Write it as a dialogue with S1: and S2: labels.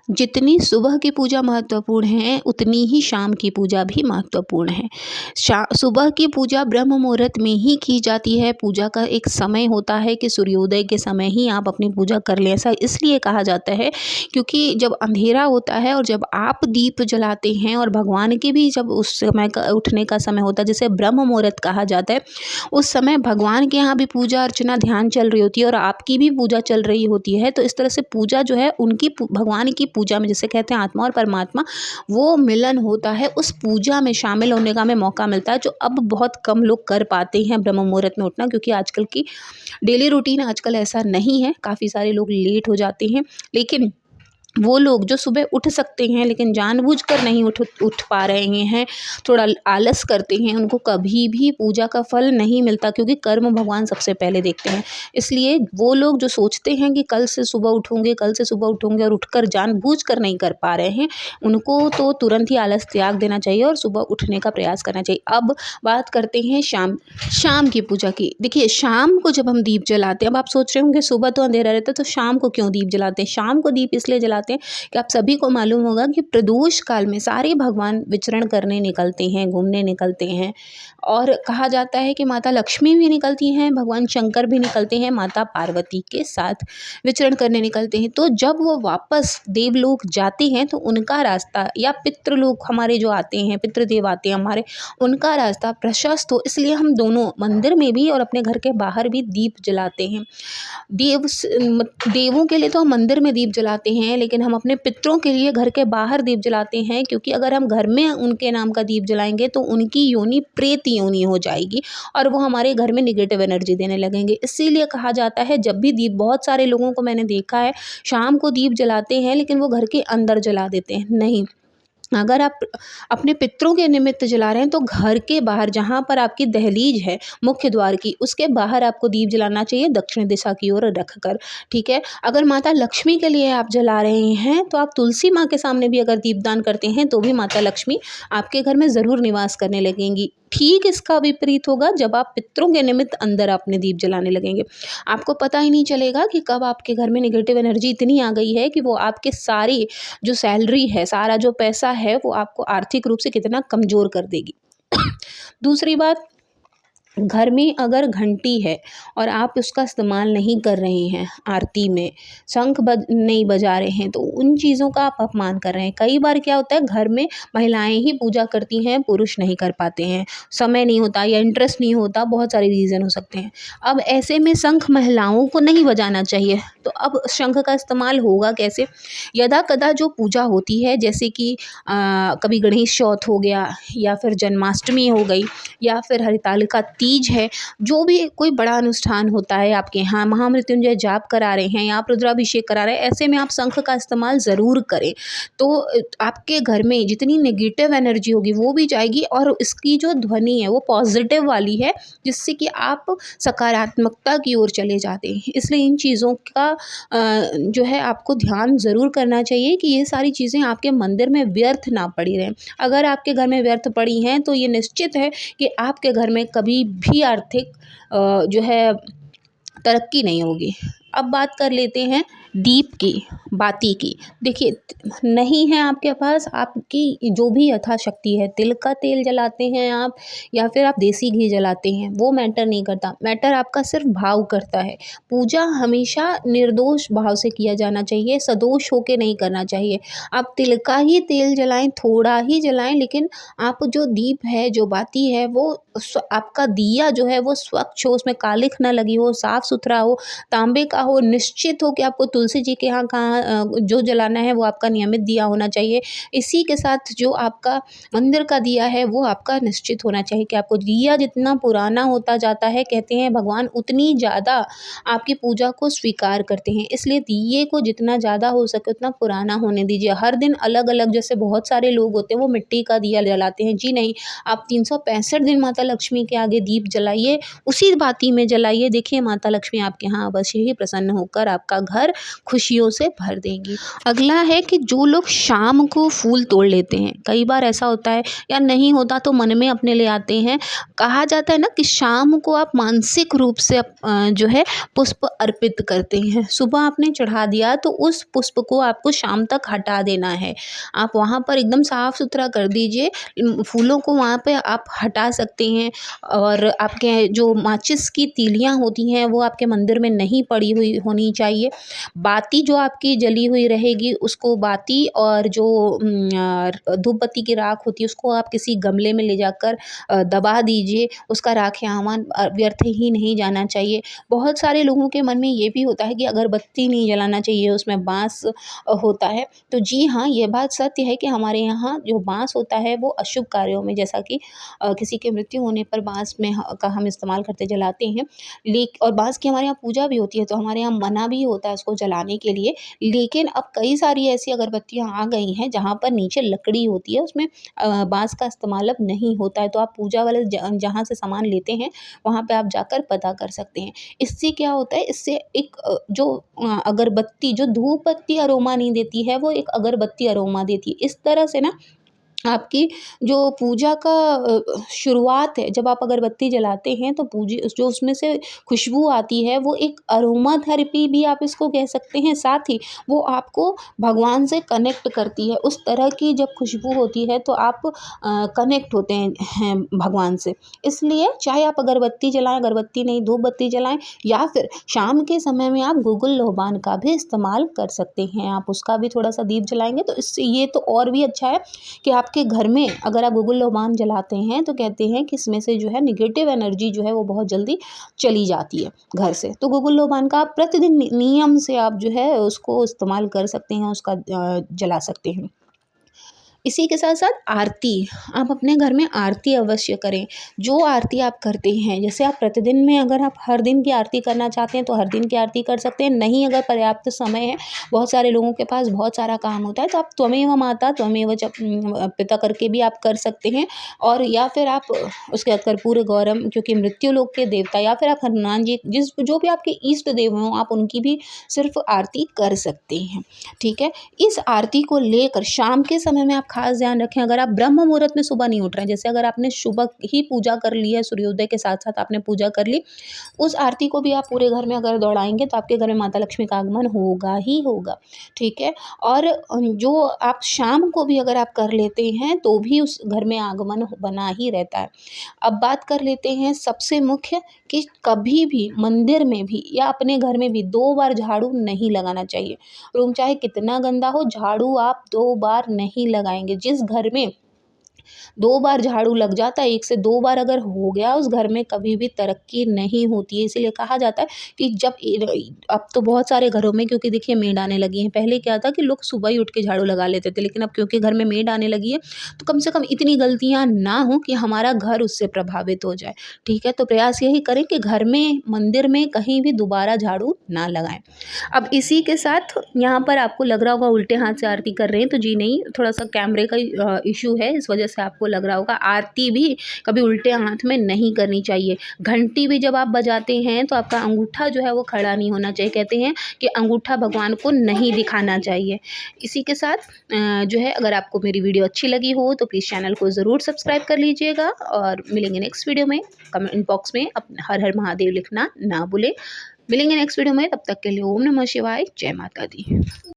S1: जितनी सुबह की पूजा महत्वपूर्ण है उतनी ही शाम की पूजा भी महत्वपूर्ण है। सुबह की पूजा ब्रह्म मुहूर्त में ही की जाती है। पूजा का एक समय होता है कि सूर्योदय के समय ही आप अपनी पूजा कर लें। ऐसा इसलिए कहा जाता है क्योंकि जब अंधेरा होता है और जब आप दीप जलाते हैं और भगवान के भी जब उस समय का उठने का समय होता है, जिसे ब्रह्म मुहूर्त कहा जाता है, उस समय भगवान के यहाँ भी पूजा अर्चना ध्यान चल रही होती है और आपकी भी पूजा चल रही होती है। तो इस तरह से पूजा जो है उनकी भगवान की पूजा में, जिसे कहते हैं आत्मा और परमात्मा, वो मिलन होता है। उस पूजा में शामिल होने का हमें मौका मिलता है, जो अब बहुत कम लोग कर पाते हैं ब्रह्म मुहूर्त में उठना, क्योंकि आजकल की डेली रूटीन आजकल ऐसा नहीं है। काफ़ी सारे लोग लेट हो जाते हैं, लेकिन वो लोग जो सुबह उठ सकते हैं लेकिन जानबूझकर नहीं उठ पा रहे हैं, थोड़ा आलस करते हैं, उनको कभी भी पूजा का फल नहीं मिलता, क्योंकि कर्म भगवान सबसे पहले देखते हैं। इसलिए वो लोग जो सोचते हैं कि कल से सुबह उठूंगे और उठकर जानबूझकर नहीं कर पा रहे हैं, उनको तो तुरंत ही आलस त्याग देना चाहिए और सुबह उठने का प्रयास करना चाहिए। अब बात करते हैं शाम शाम की पूजा की। देखिए, शाम को जब हम दीप जलाते हैं, अब आप सोच रहे होंगे सुबह तो अंधेरा रहता है तो शाम को क्यों दीप जलाते हैं। शाम को दीप इसलिए जलाते हैं कि आप सभी को मालूम होगा कि प्रदोष काल में सारे भगवान विचरण करने निकलते हैं, घूमने निकलते हैं, और कहा जाता है कि माता लक्ष्मी भी निकलती हैं, भगवान शंकर भी निकलते हैं, माता पार्वती के साथ विचरण करने निकलते हैं। तो जब वो वापस देवलोक जाते हैं तो उनका रास्ता, या पितृलोक हमारे जो आते हैं, पितृदेव आते हैं हमारे, उनका रास्ता प्रशस्त हो, इसलिए हम दोनों मंदिर में भी और अपने घर के बाहर भी दीप जलाते हैं। देवों के लिए तो हम मंदिर में दीप जलाते हैं, लेकिन हम अपने पितरों के लिए घर के बाहर दीप जलाते हैं, क्योंकि अगर हम घर में उनके नाम का दीप जलाएंगे तो उनकी योनि प्रेत योनि हो जाएगी और वो हमारे घर में निगेटिव एनर्जी देने लगेंगे। इसीलिए कहा जाता है, जब भी दीप, बहुत सारे लोगों को मैंने देखा है शाम को दीप जलाते हैं लेकिन वो घर के अंदर जला देते हैं। नहीं, अगर आप अपने पितरों के निमित्त जला रहे हैं तो घर के बाहर, जहाँ पर आपकी दहलीज है मुख्य द्वार की, उसके बाहर आपको दीप जलाना चाहिए, दक्षिण दिशा की ओर रखकर। ठीक है। अगर माता लक्ष्मी के लिए आप जला रहे हैं तो आप तुलसी माँ के सामने भी अगर दीपदान करते हैं तो भी माता लक्ष्मी आपके घर में ज़रूर निवास करने लगेंगी। ठीक इसका विपरीत होगा जब आप पितरों के निमित्त अंदर अपने दीप जलाने लगेंगे। आपको पता ही नहीं चलेगा कि कब आपके घर में नेगेटिव एनर्जी इतनी आ गई है कि वो आपके सारी जो सैलरी है, सारा जो पैसा है, वो आपको आर्थिक रूप से कितना कमज़ोर कर देगी। दूसरी बात, घर में अगर घंटी है और आप उसका इस्तेमाल नहीं कर रहे हैं, आरती में शंख नहीं बजा रहे हैं, तो उन चीज़ों का आप अपमान कर रहे हैं। कई बार क्या होता है, घर में महिलाएं ही पूजा करती हैं, पुरुष नहीं कर पाते हैं, समय नहीं होता या इंटरेस्ट नहीं होता, बहुत सारे रीज़न हो सकते हैं। अब ऐसे में शंख महिलाओं को नहीं बजाना चाहिए, तो अब शंख का इस्तेमाल होगा कैसे? यदा कदा जो पूजा होती है, जैसे कि कभी गणेश चौथ हो गया, या फिर जन्माष्टमी हो गई, या फिर हरितालिका तीज है, जो भी कोई बड़ा अनुष्ठान होता है आपके यहाँ, महामृत्युंजय जाप करा रहे हैं या आप रुद्राभिषेक करा रहे हैं, ऐसे में आप शंख का इस्तेमाल ज़रूर करें। तो आपके घर में जितनी नेगेटिव एनर्जी होगी वो भी जाएगी, और इसकी जो ध्वनि है वो पॉजिटिव वाली है, जिससे कि आप सकारात्मकता की ओर चले जाते हैं। इसलिए इन चीज़ों का जो है आपको ध्यान ज़रूर करना चाहिए कि ये सारी चीज़ें आपके मंदिर में व्यर्थ ना पड़ी रहें। अगर आपके घर में व्यर्थ पड़ी हैं तो ये निश्चित है कि आपके घर में कभी भी आर्थिक जो है तरक्की नहीं होगी। अब बात कर लेते हैं दीप की, बाती की। देखिए, नहीं है आपके पास, आपकी जो भी यथाशक्ति है, तिल का तेल जलाते हैं आप या फिर आप देसी घी जलाते हैं, वो मैटर नहीं करता। मैटर आपका सिर्फ भाव करता है। पूजा हमेशा निर्दोष भाव से किया जाना चाहिए, सदोष होके नहीं करना चाहिए। आप तिल का ही तेल जलाएं, थोड़ा ही जलाएं, लेकिन आप जो दीप है, जो बाती है, वो आपका दिया जो है वो स्वच्छ हो, उसमें कालिख ना लगी हो, साफ सुथरा हो, तांबे का हो, निश्चित हो कि आपको तुलसी जी के यहाँ कहाँ जो जलाना है वो आपका नियमित दिया होना चाहिए। इसी के साथ जो आपका मंदिर का दिया है वो आपका निश्चित होना चाहिए कि आपको दिया जितना पुराना होता जाता है, कहते हैं भगवान उतनी ज़्यादा आपकी पूजा को स्वीकार करते हैं। इसलिए दिए को जितना ज़्यादा हो सके उतना पुराना होने दीजिए। हर दिन अलग अलग, जैसे बहुत सारे लोग होते हैं वो मिट्टी का दिया जलाते हैं, जी नहीं, आप 365 दिन माता लक्ष्मी के आगे दीप जलाइए, उसी बाती में जलाइए। देखिए, माता लक्ष्मी आपके यहाँ अवश्य ही प्रसन्न होकर आपका घर खुशियों से भर देंगी। अगला है कि जो लोग शाम को फूल तोड़ लेते हैं, कई बार ऐसा होता है या नहीं होता तो मन में अपने ले आते हैं। कहा जाता है ना कि शाम को आप मानसिक रूप से जो है पुष्प अर्पित करते हैं। सुबह आपने चढ़ा दिया तो उस पुष्प को आपको शाम तक हटा देना है। आप वहाँ पर एकदम साफ सुथरा कर दीजिए। फूलों को वहाँ पे आप हटा सकते हैं। और आपके जो माचिस की तीलियाँ होती हैं वो आपके मंदिर में नहीं पड़ी हुई होनी चाहिए। बाती जो आपकी जली हुई रहेगी उसको बाती और जो धूप बत्ती की राख होती है उसको आप किसी गमले में ले जाकर दबा दीजिए। उसका राखियावान व्यर्थ ही नहीं जाना चाहिए। बहुत सारे लोगों के मन में ये भी होता है कि अगरबत्ती नहीं जलाना चाहिए, उसमें बाँस होता है। तो जी हाँ, ये बात सत्य है कि हमारे यहाँ जो बाँस होता है वो अशुभ कार्यों में, जैसा कि किसी की मृत्यु होने पर बाँस में का हम इस्तेमाल करते जलाते हैं। और बाँस की हमारे यहाँ पूजा भी होती है तो हमारे यहाँ मना भी होता है इसको जलाने के लिए। लेकिन अब कई सारी ऐसी अगरबत्तियाँ आ गई हैं जहाँ पर नीचे लकड़ी होती है, उसमें बाँस का इस्तेमाल अब नहीं होता है। तो आप पूजा वाले जहाँ से सामान लेते हैं वहाँ पे आप जाकर पता कर सकते हैं। इससे क्या होता है, इससे एक जो अगरबत्ती जो धूप बत्ती अरोमा नहीं देती है वो एक अगरबत्ती अरोमा देती है। इस तरह से ना आपकी जो पूजा का शुरुआत है, जब आप अगरबत्ती जलाते हैं तो पूजी जो उसमें से खुशबू आती है वो एक अरोमा थेरेपी भी आप इसको कह सकते हैं। साथ ही वो आपको भगवान से कनेक्ट करती है। उस तरह की जब खुशबू होती है तो आप कनेक्ट होते हैं भगवान से। इसलिए चाहे आप अगरबत्ती जलाएँ, अगरबत्ती नहीं धूप बत्ती जलाएँ, या फिर शाम के समय में आप गुगल लोबान का भी इस्तेमाल कर सकते हैं। आप उसका भी थोड़ा-सा दीप जलाएँगे तो इससे ये तो और भी अच्छा है कि आपके घर में अगर आप गुगल लोबान जलाते हैं तो कहते हैं कि इसमें से जो है नेगेटिव एनर्जी जो है वो बहुत जल्दी चली जाती है घर से। तो गुगल लोबान का आप प्रतिदिन नियम से आप जो है उसको इस्तेमाल कर सकते हैं, उसका जला सकते हैं। इसी के साथ-साथ आरती, आप अपने घर में आरती अवश्य करें। जो आरती आप करते हैं, जैसे आप प्रतिदिन में अगर आप हर दिन की आरती करना चाहते हैं तो हर दिन की आरती कर सकते हैं। नहीं, अगर पर्याप्त समय है, बहुत सारे लोगों के पास बहुत सारा काम होता है तो आप त्वमेव माता त्वमेव पिता करके भी आप कर सकते हैं। और या फिर आप उसके बाद कर्पूर गौरम, क्योंकि मृत्यु लोक के देवता, या फिर आप हनुमान जी, जो भी आपके इष्ट देव हों आप उनकी भी सिर्फ आरती कर सकते हैं। ठीक है? इस आरती को लेकर शाम के समय में आप खास ध्यान रखें। अगर आप ब्रह्म मुहूर्त में सुबह नहीं उठ रहे हैं, जैसे अगर आपने सुबह ही पूजा कर ली है, सूर्योदय के साथ साथ आपने पूजा कर ली, उस आरती को भी आप पूरे घर में अगर दौड़ाएंगे तो आपके घर में माता लक्ष्मी का आगमन होगा ही होगा। ठीक है? और जो आप शाम को भी अगर आप कर लेते हैं तो भी उस घर में आगमन बना ही रहता है। अब बात कर लेते हैं सबसे मुख्य, कि कभी भी मंदिर में भी या अपने घर में भी 2 बार झाड़ू नहीं लगाना चाहिए। रूम चाहे कितना गंदा हो, झाड़ू आप 2 बार नहीं लगाएँगे। जिस घर में 2 बार झाड़ू लग जाता है, 1 से 2 बार अगर हो गया उस घर में कभी भी तरक्की नहीं होती है। इसीलिए कहा जाता है कि जब अब तो बहुत सारे घरों में, क्योंकि देखिए मेड आने लगी हैं। पहले क्या था कि लोग सुबह ही उठ के झाड़ू लगा लेते थे, लेकिन अब क्योंकि घर में मेड आने लगी है तो कम से कम इतनी गलतियाँ ना हो कि हमारा घर उससे प्रभावित हो जाए। ठीक है? तो प्रयास यही करें कि घर में, मंदिर में कहीं भी दोबारा झाड़ू ना लगाएँ। अब इसी के साथ यहाँ पर आपको लग रहा होगा उल्टे हाथ से आरती कर रहे हैं, तो जी नहीं, थोड़ा-सा कैमरे का इश्यू है, इस वजह से आपको लग रहा होगा। आरती भी कभी उल्टे हाथ में नहीं करनी चाहिए। घंटी भी जब आप बजाते हैं तो आपका अंगूठा जो है वो खड़ा नहीं होना चाहिए। कहते हैं कि अंगूठा भगवान को नहीं दिखाना चाहिए। इसी के साथ जो है, अगर आपको मेरी वीडियो अच्छी लगी हो तो प्लीज़ चैनल को ज़रूर सब्सक्राइब कर लीजिएगा, और मिलेंगे नेक्स्ट वीडियो में। कमेंट बॉक्स में हर हर महादेव लिखना ना भूलें। मिलेंगे नेक्स्ट वीडियो में, तब तक के लिए ओम नमः शिवाय, जय माता दी।